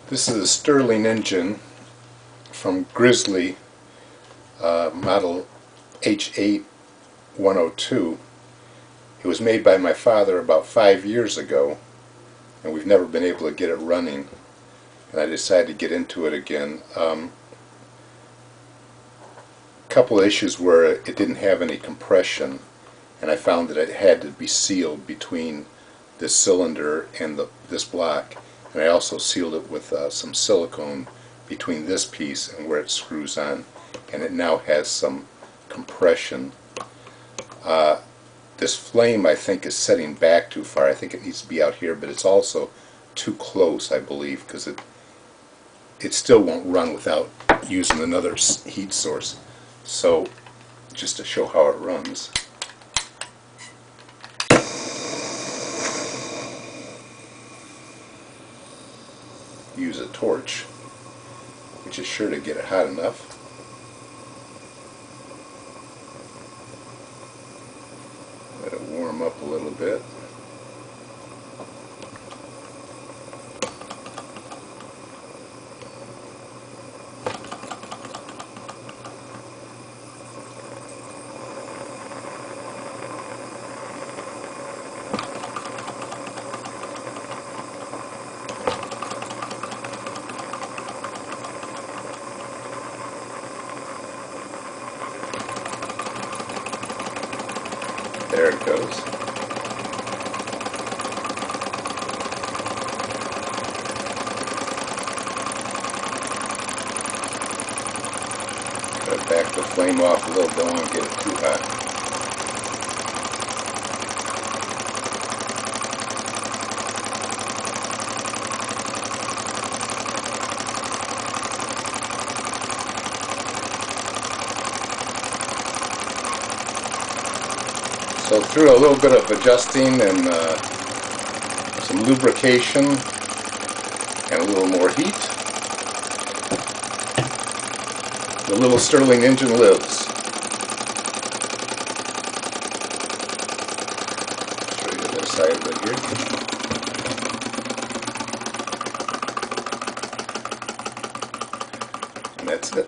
This is a Stirling engine from Grizzly, model H8102. It was made by my father about 5 years ago, and we've never been able to get it running, and I decided to get into it again. Couple of issues where it didn't have any compression, and I found that it had to be sealed between this cylinder and this block, and I also sealed it with some silicone between this piece and where it screws on, and it now has some compression. This flame, I think, is setting back too far. I think it needs to be out here, but it's also too close, I believe, because it still won't run without using another heat source. So, just to show how it runs. Use a torch, which is sure to get it hot enough. Let it warm up a little bit. There it goes. Gotta back the flame off a little, don't want to get it too hot. So through a little bit of adjusting and some lubrication and a little more heat, the little Stirling engine lives. Show you the other side of it here. And that's it.